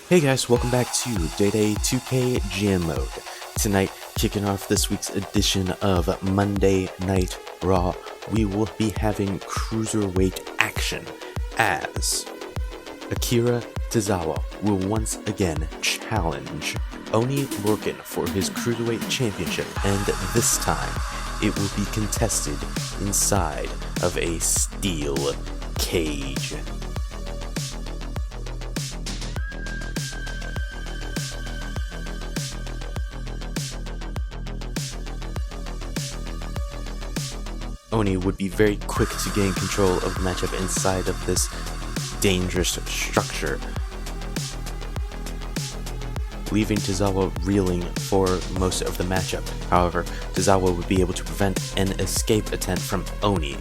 Hey guys, welcome back to WWE 2K Jam Mode. Tonight, kicking off this week's edition of Monday Night Raw, we will be having cruiserweight action as Akira Tozawa will once again challenge Oni Lorcan for his cruiserweight championship, and this time it will be contested inside of a steel cage. Oni would be very quick to gain control of the matchup inside of this dangerous structure, leaving Tozawa reeling for most of the matchup. However, Tozawa would be able to prevent an escape attempt from Oni,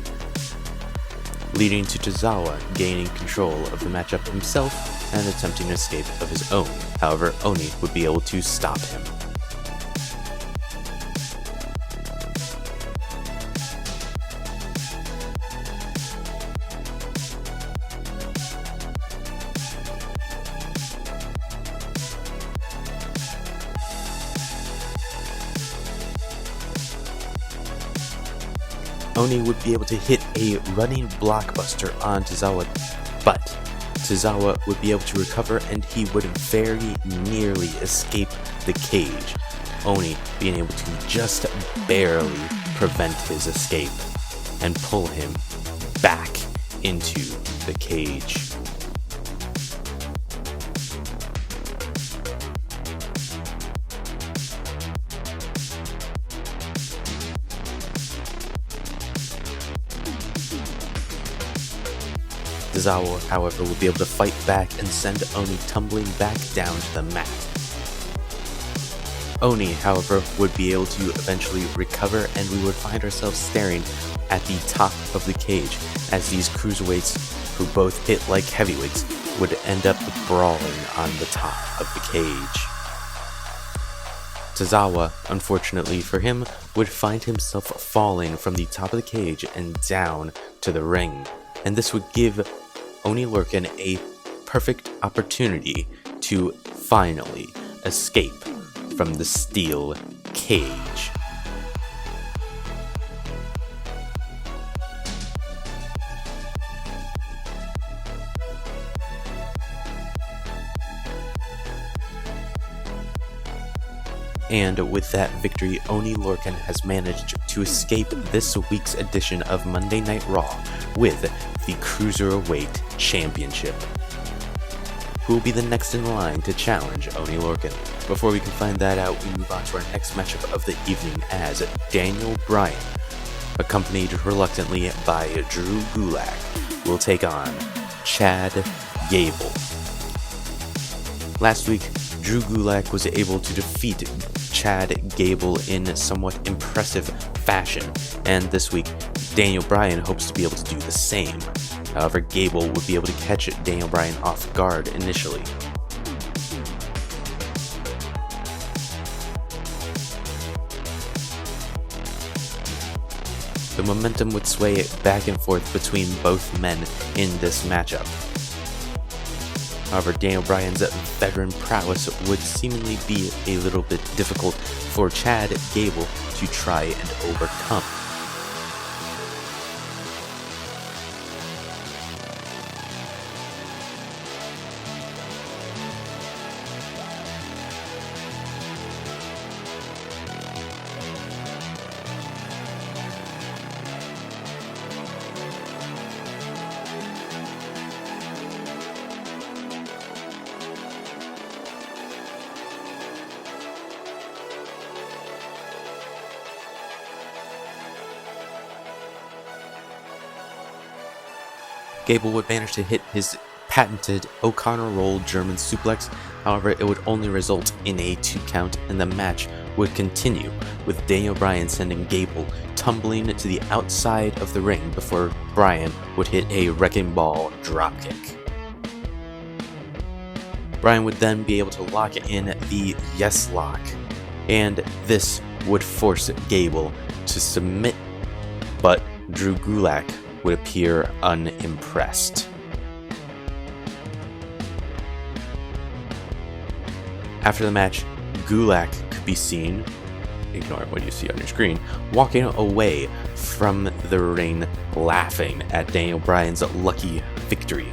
leading to Tozawa gaining control of the matchup himself and attempting an escape of his own. However, Oni would be able to stop him. Oni would be able to hit a running blockbuster on Tozawa, but Tozawa would be able to recover and he would very nearly escape the cage, Oni being able to just barely prevent his escape and pull him back into the cage. Tozawa, however, would be able to fight back and send Oni tumbling back down to the mat. Oni, however, would be able to eventually recover, and we would find ourselves staring at the top of the cage as these cruiserweights, who both hit like heavyweights, would end up brawling on the top of the cage. Tozawa, unfortunately for him, would find himself falling from the top of the cage and down to the ring, and this would give Oni Lorcan a perfect opportunity to finally escape from the steel cage. And with that victory, Oni Lorcan has managed to escape this week's edition of Monday Night Raw with the Cruiserweight Championship. Who will be the next in line to challenge Oni Lorcan? Before we can find that out, we move on to our next matchup of the evening as Daniel Bryan, accompanied reluctantly by Drew Gulak, will take on Chad Gable. Last week, Drew Gulak was able to defeat Chad Gable in somewhat impressive fashion, and this week, Daniel Bryan hopes to be able to do the same. However, Gable would be able to catch Daniel Bryan off guard initially. The momentum would sway back and forth between both men in this matchup. However, Daniel Bryan's veteran prowess would seemingly be a little bit difficult for Chad Gable to try and overcome. Gable would manage to hit his patented O'Connor roll German suplex, however it would only result in a 2 count and the match would continue, with Daniel Bryan sending Gable tumbling to the outside of the ring before Bryan would hit a wrecking ball dropkick. Bryan would then be able to lock in the yes lock, and this would force Gable to submit, but Drew Gulak would appear unimpressed. After the match, Gulak could be seen, ignoring what you see on your screen, walking away from the ring laughing at Daniel Bryan's lucky victory.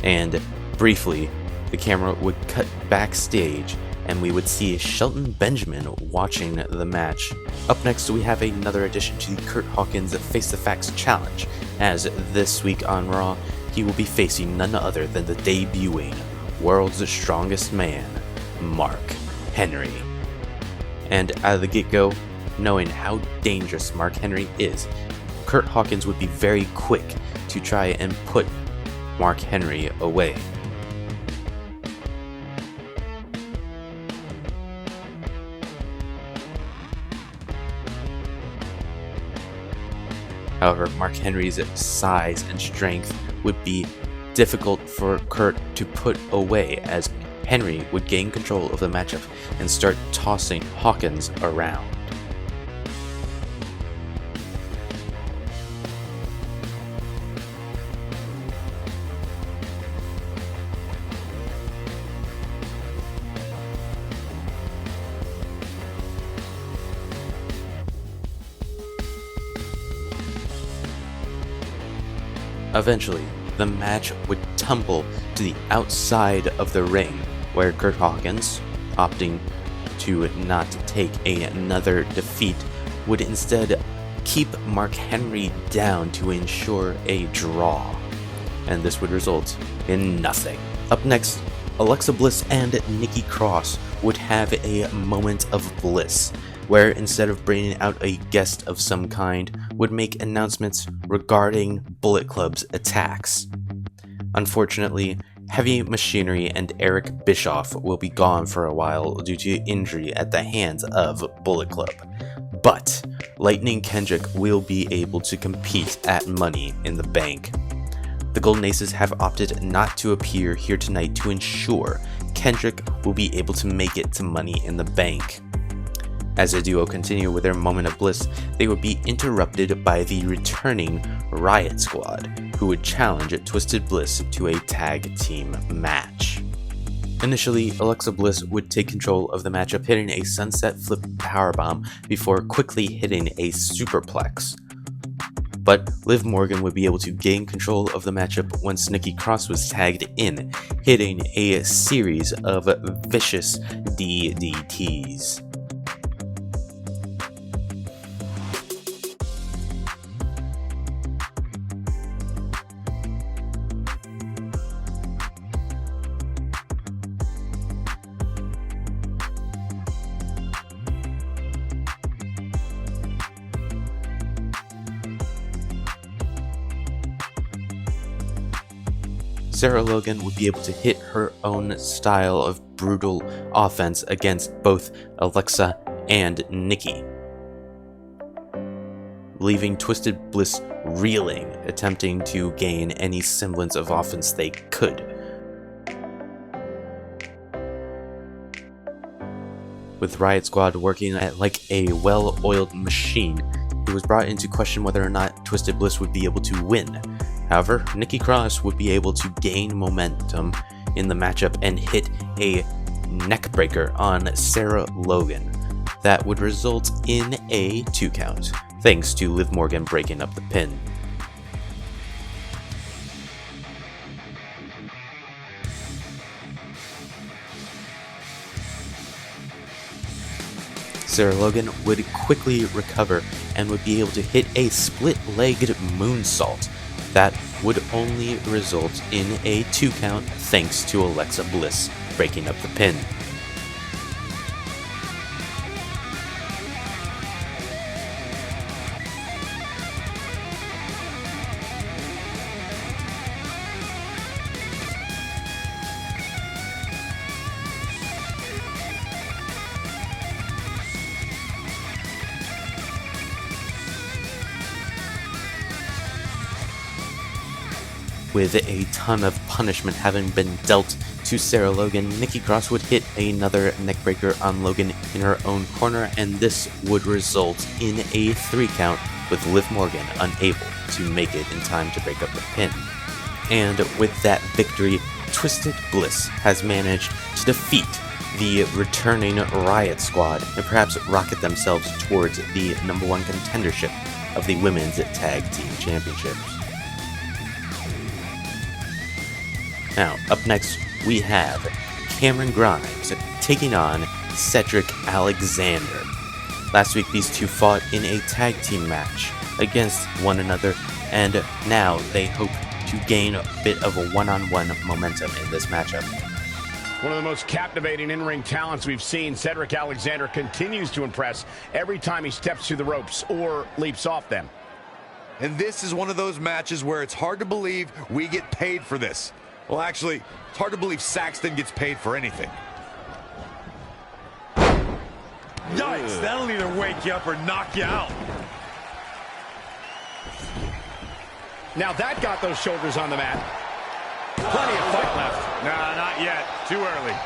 And briefly, the camera would cut backstage and we would see Shelton Benjamin watching the match. Up next, we have another addition to the Kurt Hawkins Face the Facts Challenge, as this week on Raw, he will be facing none other than the debuting World's Strongest Man, Mark Henry. And out of the get-go, knowing how dangerous Mark Henry is, Kurt Hawkins would be very quick to try and put Mark Henry away. However, Mark Henry's size and strength would be difficult for Kurt to put away, as Henry would gain control of the matchup and start tossing Hawkins around. Eventually, the match would tumble to the outside of the ring, where Kurt Hawkins, opting to not take another defeat, would instead keep Mark Henry down to ensure a draw, and this would result in nothing. Up next, Alexa Bliss and Nikki Cross would have a moment of bliss, where instead of bringing out a guest of some kind, would make announcements regarding Bullet Club's attacks. Unfortunately, Heavy Machinery and Eric Bischoff will be gone for a while due to injury at the hands of Bullet Club, but Lightning Kendrick will be able to compete at Money in the Bank. The Golden Aces have opted not to appear here tonight to ensure Kendrick will be able to make it to Money in the Bank. As the duo continue with their moment of bliss, they would be interrupted by the returning RIOTT Squad, who would challenge Twisted Bliss to a tag team match. Initially, Alexa Bliss would take control of the matchup, hitting a sunset flip powerbomb before quickly hitting a superplex. But Liv Morgan would be able to gain control of the matchup once Nikki Cross was tagged in, hitting a series of vicious DDTs. Sarah Logan would be able to hit her own style of brutal offense against both Alexa and Nikki, leaving Twisted Bliss reeling, attempting to gain any semblance of offense they could. With RIOTT Squad working like a well-oiled machine, it was brought into question whether or not Twisted Bliss would be able to win. However, Nikki Cross would be able to gain momentum in the matchup and hit a neckbreaker on Sarah Logan. That would result in a 2 count, thanks to Liv Morgan breaking up the pin. Sarah Logan would quickly recover and would be able to hit a split-legged moonsault. That would only result in a 2 count thanks to Alexa Bliss breaking up the pin. With a ton of punishment having been dealt to Sarah Logan, Nikki Cross would hit another neckbreaker on Logan in her own corner, and this would result in a 3 count with Liv Morgan unable to make it in time to break up the pin. And with that victory, Twisted Bliss has managed to defeat the returning Riot Squad and perhaps rocket themselves towards the #1 contendership of the Women's Tag Team Championships. Now, up next, we have Cameron Grimes taking on Cedric Alexander. Last week, these two fought in a tag team match against one another, and now they hope to gain a bit of a one-on-one momentum in this matchup. One of the most captivating in-ring talents we've seen, Cedric Alexander continues to impress every time he steps through the ropes or leaps off them. And this is one of those matches where it's hard to believe we get paid for this. Well, actually, it's hard to believe Saxton gets paid for anything. Yikes, that'll either wake you up or knock you out. Now that got those shoulders on the mat. Plenty of fight left. Nah, not yet. Too early.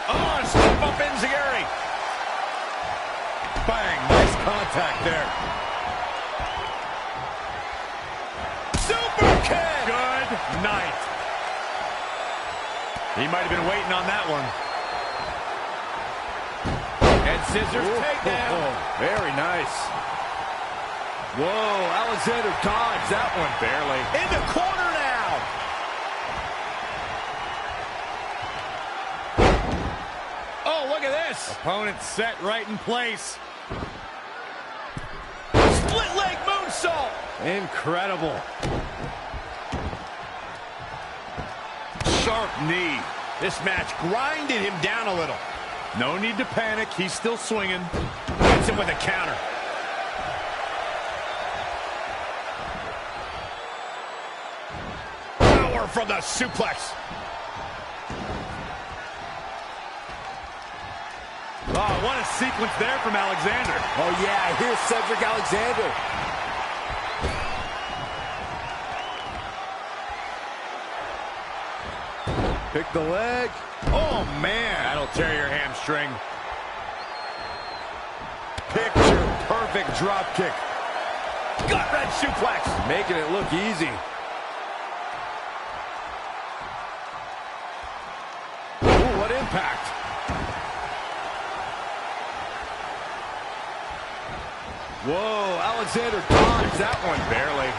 Oh, step up Enziguri. Bang, nice contact there. Super kick. Good night. He might have been waiting on that one. And scissors takedown. Very nice. Whoa, Alexander dodged that one barely. In the corner now. Oh, look at this. Opponent set right in place. Split leg moonsault. Incredible. Sharp knee. This match grinded him down a little. No need to panic. He's still swinging. Hits him with a counter. Power from the suplex. Oh, what a sequence there from Alexander. Oh, yeah, here's Cedric Alexander. Pick the leg. Oh, man. That'll tear your hamstring. Picture perfect drop kick. Gut-wrench suplex. Making it look easy. Ooh, what impact. Whoa, Alexander dodged that one barely.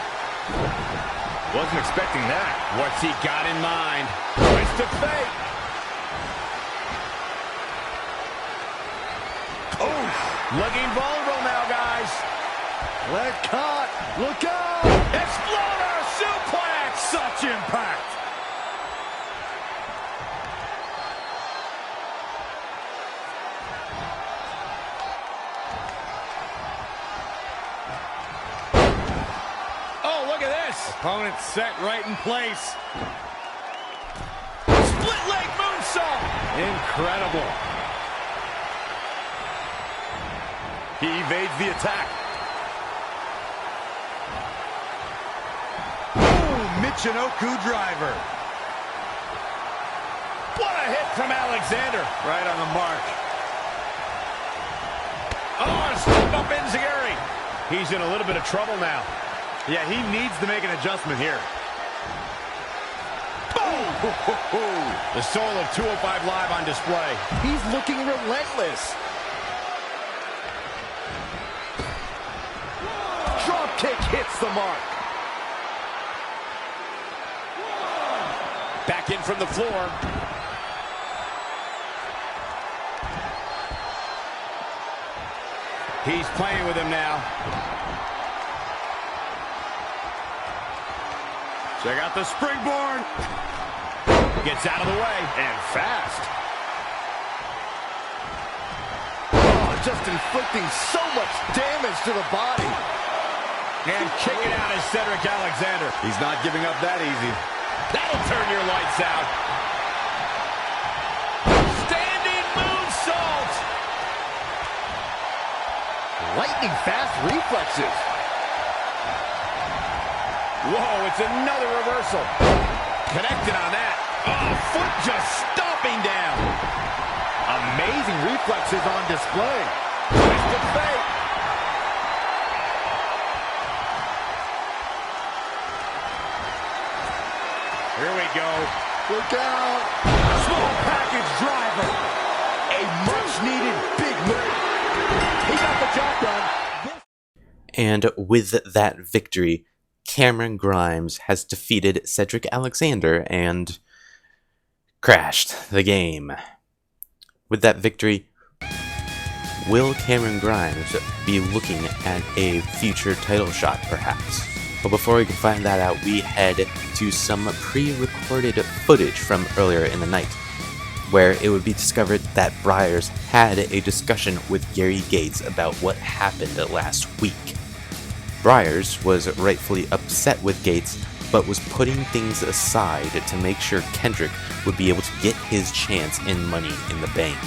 Wasn't expecting that. What's he got in mind? Twist of fate. Oh, looking vulnerable now, guys. Leg caught. Look out. Exploder suplex. Such impact. Oh, look at this. Opponent set right in place. Split leg moonsault. Incredible. He evades the attack. Boom! Michinoku driver. What a hit from Alexander. Right on the mark. Oh, step up Enziguri. He's in a little bit of trouble now. Yeah, he needs to make an adjustment here. Boom! The soul of 205 Live on display. He's looking relentless. Drop kick hits the mark. Back in from the floor. He's playing with him now. Check out the springboard. Gets out of the way. And fast. Oh, just inflicting so much damage to the body. And kicking out is Cedric Alexander. He's not giving up that easy. That'll turn your lights out. Standing moonsault. Lightning fast reflexes. Whoa, it's another reversal. Connected on that. Oh, foot just stomping down. Amazing reflexes on display. Twist of fate. Here we go. Look out. Small package And with that victory, Cameron Grimes has defeated Cedric Alexander and crashed the game. With that victory, will Cameron Grimes be looking at a future title shot, perhaps? But before we can find that out, we head to some pre-recorded footage from earlier in the night, where it would be discovered that Briars had a discussion with Gary Gates about what happened last week. Briars was rightfully upset with Gates, but was putting things aside to make sure Kendrick would be able to get his chance in Money in the Bank.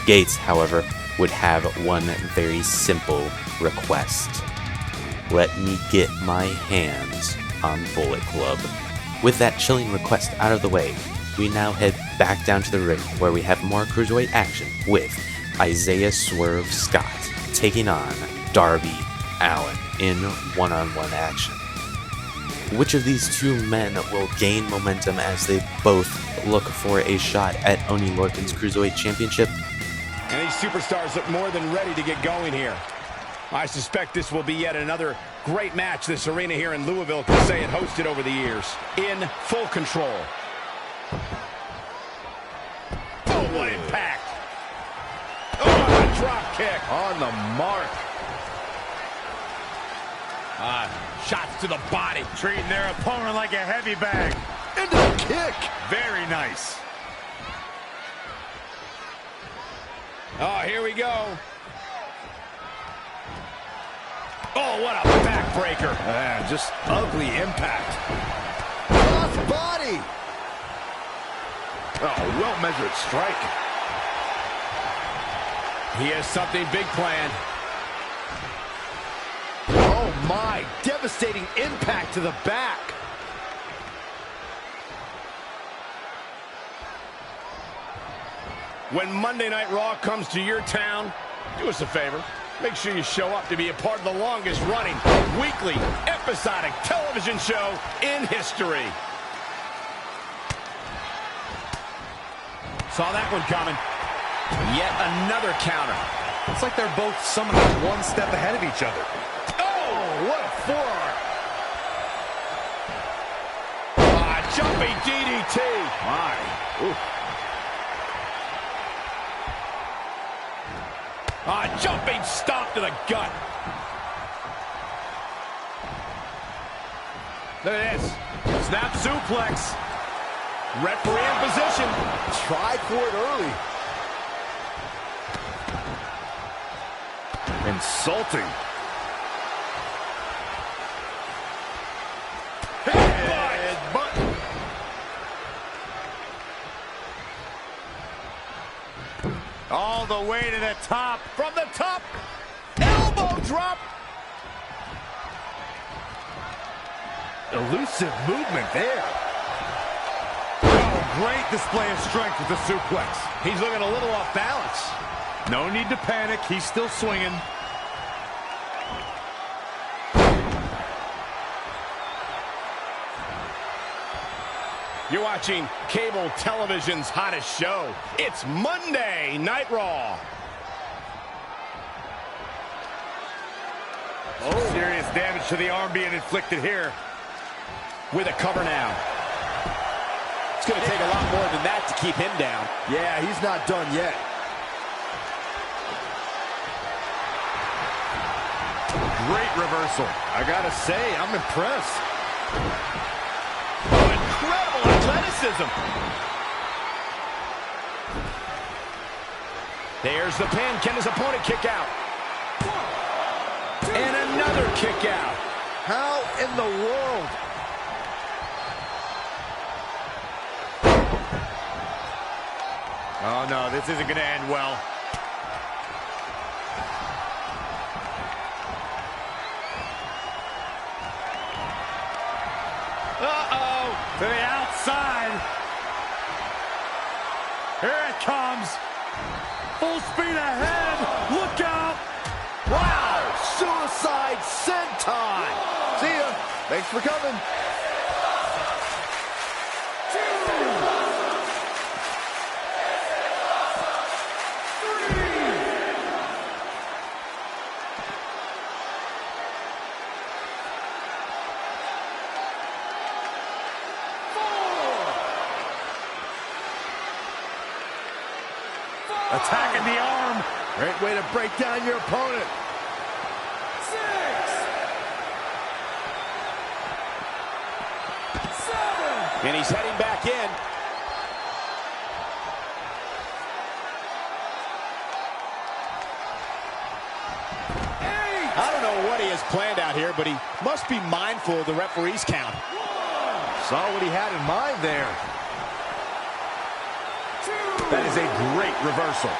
Gates, however, would have one very simple request. Let me get my hands on Bullet Club. With that chilling request out of the way, we now head back down to the ring where we have more cruiserweight action with Isaiah Swerve Scott taking on Darby Allin in one-on-one action. Which of these two men will gain momentum as they both look for a shot at Oney Lorcan's Cruiserweight Championship? And these superstars look more than ready to get going here. I suspect this will be yet another great match this arena here in Louisville can say it hosted over the years. In full control. Oh, what impact. Oh, a drop kick. On the mark. Shots to the body. Treating their opponent like a heavy bag. Into the kick. Very nice. Oh, here we go. Oh, what a backbreaker. Just ugly impact. Cross body. Oh, well-measured strike. He has something big planned. Oh, my. Devastating impact to the back. When Monday Night Raw comes to your town, do us a favor. Make sure you show up to be a part of the longest-running, weekly, episodic television show in history. Saw that one coming. Yet another counter. It's like they're both somehow one step ahead of each other. Oh, what a forearm. Jumping DDT. My. Ooh. Jumping stomp to the gut. Look at this. Snap suplex. Referee in position. Tried for it early. Insulting. Headbutt. All the way to the top. From the top. Elbow drop. Elusive movement there. Oh, great display of strength with the suplex. He's looking a little off balance. No need to panic. He's still swinging. You're watching cable television's hottest show. It's Monday Night Raw. Oh. Serious damage to the arm being inflicted here. With a cover now. It's going to take a lot more than that to keep him down. Yeah, he's not done yet. Great reversal. I gotta say, I'm impressed. Oh, incredible athleticism. There's the pin. Can his opponent kick out? And another kick out. How in the world? Oh, no, this isn't going to end well. Uh-oh, to the outside. Here it comes. Full speed ahead. Look out. Wow! Suicide senton! See ya. Thanks for coming. Attacking the arm. Great way to break down your opponent. 6, 7. And he's heading back in. I don't know what he has planned out here, but he must be mindful of the referee's count. Saw what he had in mind there. That is a great reversal.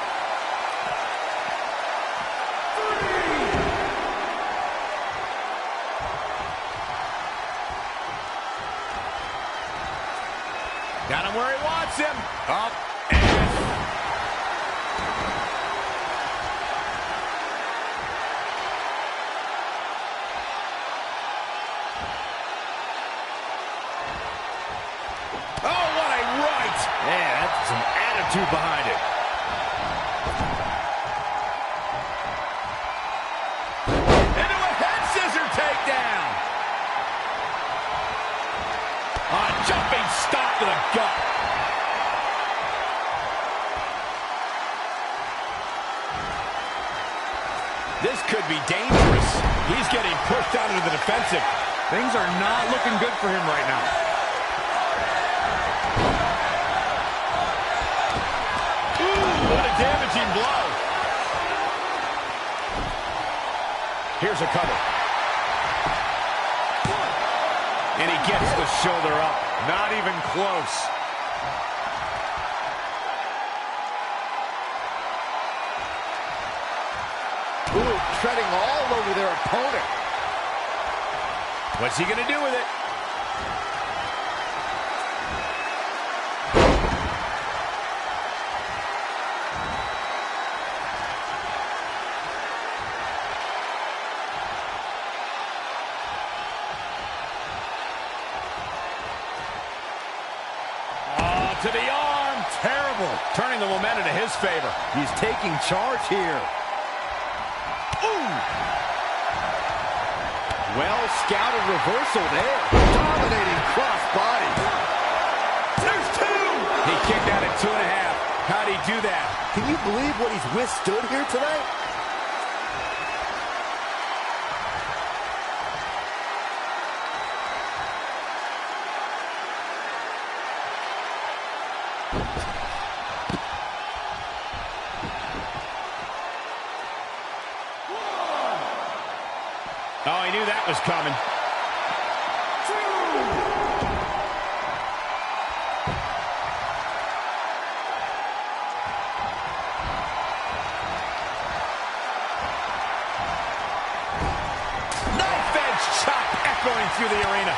3. Got him where he wants him. Up. Oh, what a right. Man, that's some attitude behind it. Into a head scissor takedown. A jumping stop to the gut. This could be dangerous. He's getting pushed out into the defensive. Things are not looking good for him right now. What a damaging blow. Here's a cover. And he gets the shoulder up. Not even close. Ooh, treading all over their opponent. What's he going to do with it? To the arm. Terrible. Turning the momentum to his favor. He's taking charge here. Ooh. Well-scouted reversal there. Dominating crossbody. There's 2. He kicked out at 2.5. How'd he do that? Can you believe what he's withstood here tonight? Oh, he knew that was coming. 2. Knife edge chop echoing through the arena.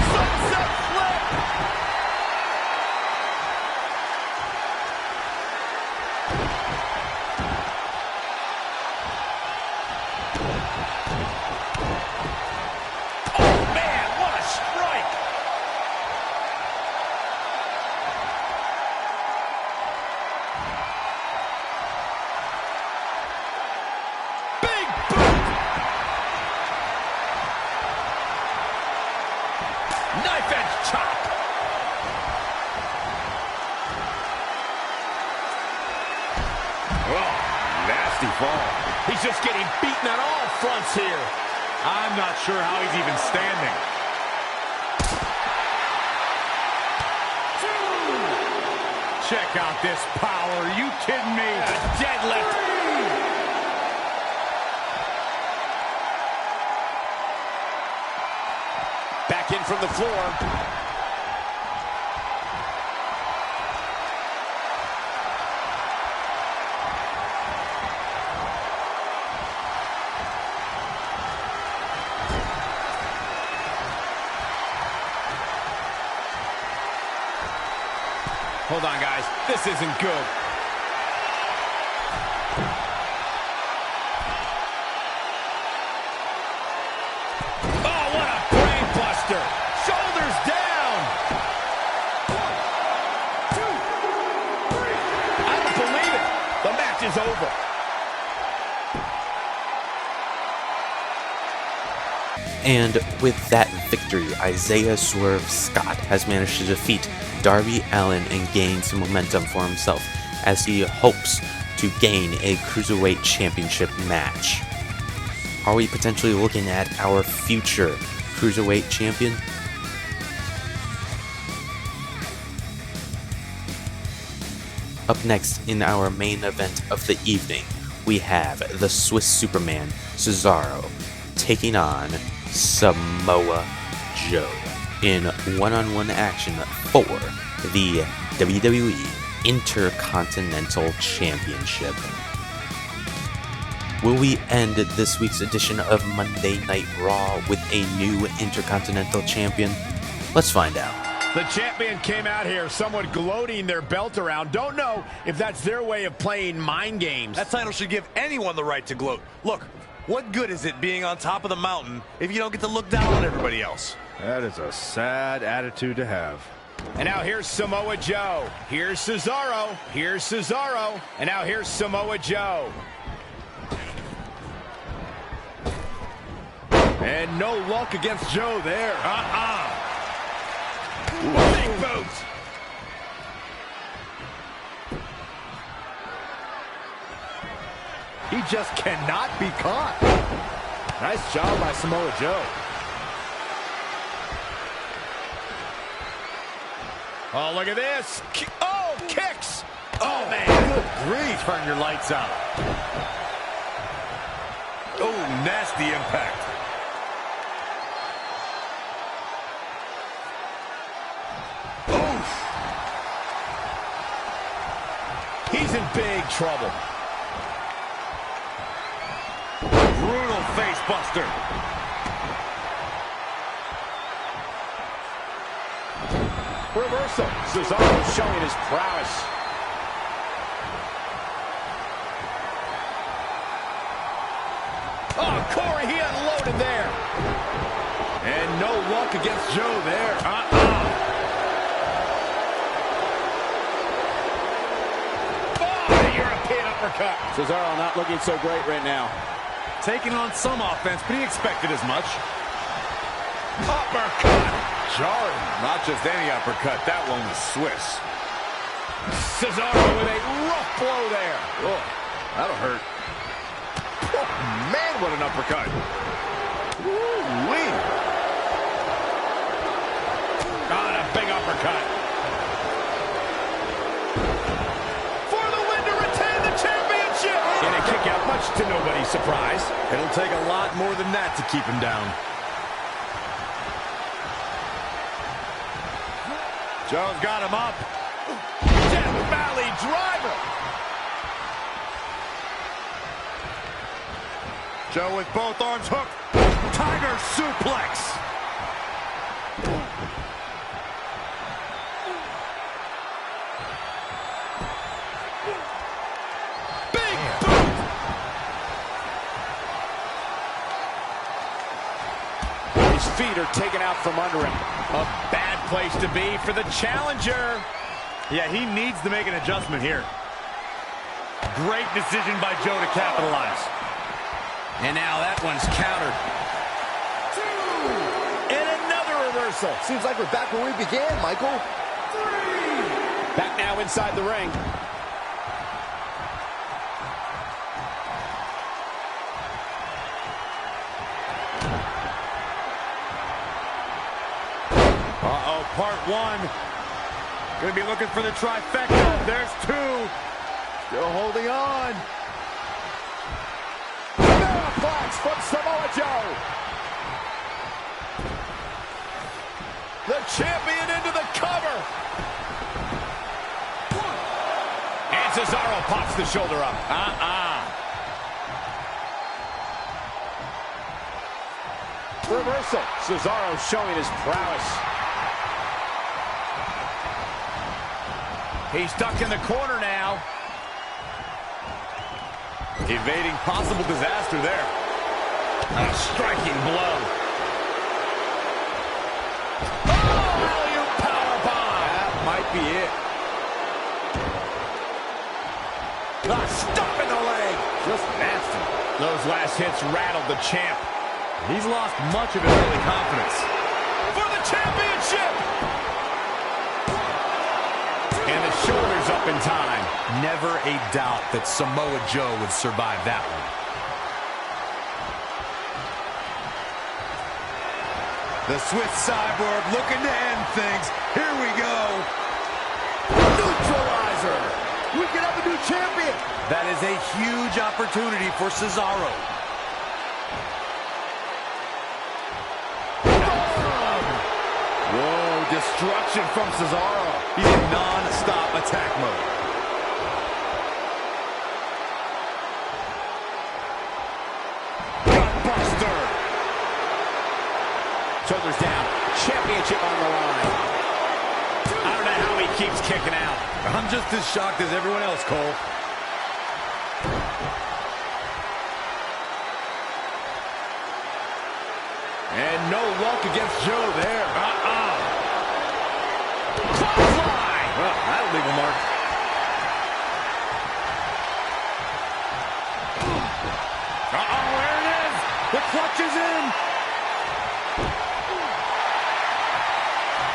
Sunset flip. Knife edge chop. Oh, nasty fall. He's just getting beaten on all fronts here. I'm not sure how he's even standing. 2. Check out this power. Are you kidding me? A deadlift. 3. Back in from the floor. Hold on, guys. This isn't good. Oh, what a brain buster. Shoulders down. 1, 2, 3. I don't believe it. The match is over. And with that victory, Isaiah Swerve Scott has managed to defeat Darby Allin and gain some momentum for himself as he hopes to gain a Cruiserweight Championship match. Are we potentially looking at our future Cruiserweight Champion? Up next in our main event of the evening, we have the Swiss Superman, Cesaro, taking on Samoa Joe in one-on-one action for the WWE Intercontinental Championship. Will we end this week's edition of Monday Night Raw with a new Intercontinental Champion? Let's find out. The champion came out here somewhat gloating their belt around. Don't know if that's their way of playing mind games. That title should give anyone the right to gloat. Look, what good is it being on top of the mountain if you don't get to look down on everybody else? That is a sad attitude to have. And now here's Samoa Joe. Here's Cesaro. Here's Cesaro. And now here's Samoa Joe. And no luck against Joe there. Big boot. He just cannot be caught. Nice job by Samoa Joe. Oh, look at this. Oh, kicks. Oh, man. Good grief. Turn your lights out. Oh, nasty impact. He's in big trouble. Brutal face buster. Reversal. Cesaro showing his prowess. Oh, Corey, he unloaded there. And no luck against Joe there. European uppercut. Cesaro not looking so great right now. Taking on some offense, but he expected as much. Uppercut. Jarring. Not just any uppercut. That one was Swiss. Cesaro with a rough blow there. Oh, that'll hurt. Oh, man, what an uppercut. Woo-wee. On a big uppercut. For the win to retain the championship. And a kick out, much to nobody's surprise. It'll take a lot more than that to keep him down. Joe's got him up. Death Valley driver. Joe with both arms hooked. Tiger suplex. Big boot. His feet are taken out from under him. A bad place to be for the challenger. Yeah, he needs to make an adjustment here. Great decision by Joe to capitalize. And now that one's countered. And another reversal. Seems like we're back where we began, Michael. Back now inside the ring. Uh-oh, part one. Gonna be looking for the trifecta. There's two. Still holding on. Flags from Samoa Joe. The champion into the cover. And Cesaro pops the shoulder up. Reversal. Cesaro showing his prowess. He's stuck in the corner now. Evading possible disaster there. A striking blow. Oh, alley-oop powerbomb. That might be it. A stop in the leg. Just nasty. Those last hits rattled the champ. He's lost much of his early confidence. For the championship! And the shoulders up in time. Never a doubt that Samoa Joe would survive that one. The Swiss Cyborg looking to end things. Here we go. Neutralizer. We can have a new champion. That is a huge opportunity for Cesaro. Whoa, destruction from Cesaro. He's in non-stop attack mode. Gutbuster. Shoulders down. Championship on the line. I don't know how he keeps kicking out. I'm just as shocked as everyone else, Cole. And no luck against Joe there. Clothesline. Well, that'll leave a mark. There it is. The clutch is in.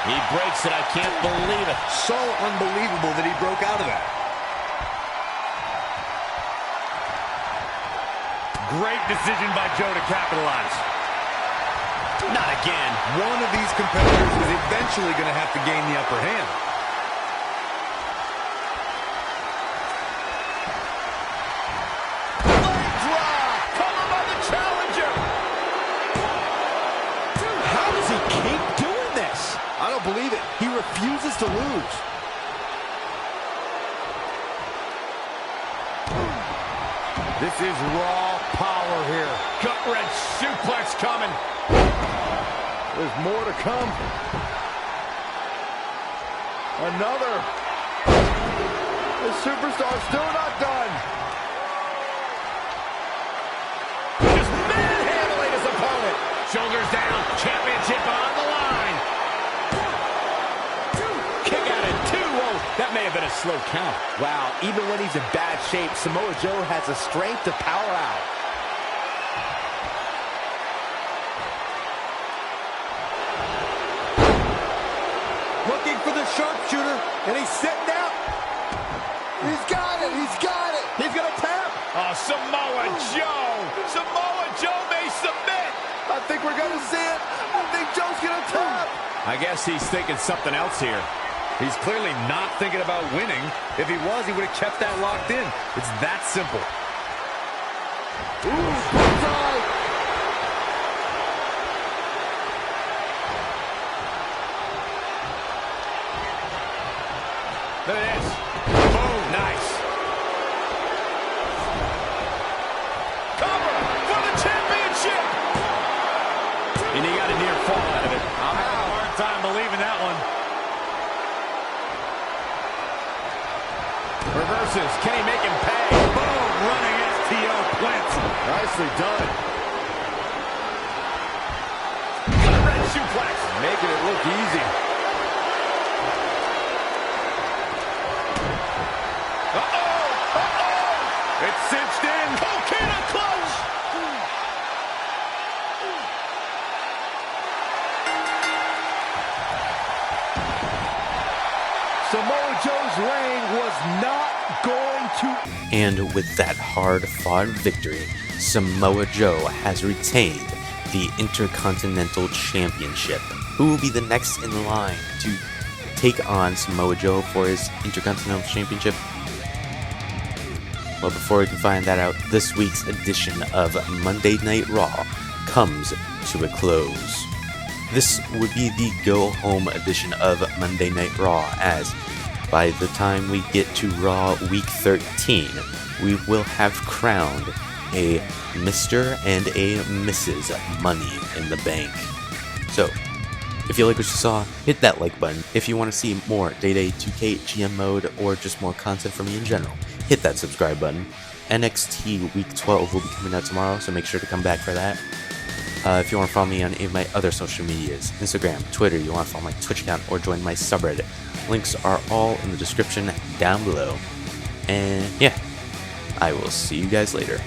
He breaks it. I can't believe it. So unbelievable that he broke out of that. Great decision by Joe to capitalize. Not again. One of these competitors is eventually going to have to gain the upper hand. Leg drop. Covered by the challenger. How does he keep doing this? I don't believe it. He refuses to lose. This is raw power here. Gut-wrench suplex coming. There's more to come. Another. The superstar's still not done. Just manhandling his opponent. Shoulders down. Championship on the line. Kick out at 2. Whoa, that may have been a slow count. Wow, even when he's in bad shape, Samoa Joe has the strength to power out. Looking for the sharpshooter, and he's sitting out. He's got it, he's got it. He's gonna tap. Oh, Samoa Joe. Samoa Joe may submit. I think we're gonna see it. I think Joe's gonna tap. I guess he's thinking something else here. He's clearly not thinking about winning. If he was, he would have kept that locked in. It's that simple. Ooh, bullseye. There it is. Boom, nice. Cover for the championship. And he got a near fall out of it. I'm having a hard time believing that one. Reverses. Can he make him pay? Boom, running STO Plinth. Nicely done. Gut-wrench suplex. Making it look easy. It's cinched in. Coquina clutch. Samoa Joe's reign was not going to... And with that hard-fought victory, Samoa Joe has retained the Intercontinental Championship. Who will be the next in line to take on Samoa Joe for his Intercontinental Championship? Well, before we can find that out, this week's edition of Monday Night Raw comes to a close. This would be the go-home edition of Monday Night Raw, as by the time we get to Raw Week 13, we will have crowned a Mr. and a Mrs. Money in the Bank. So, if you like what you saw, hit that like button. If you want to see more Day-Day 2K GM mode or just more content from me in general, hit that subscribe button. NXT Week 12 will be coming out tomorrow, so make sure to come back for that. If you want to follow me on any of my other social medias, Instagram, Twitter, you want to follow my Twitch account or join my subreddit, links are all in the description down below. And yeah, I will see you guys later.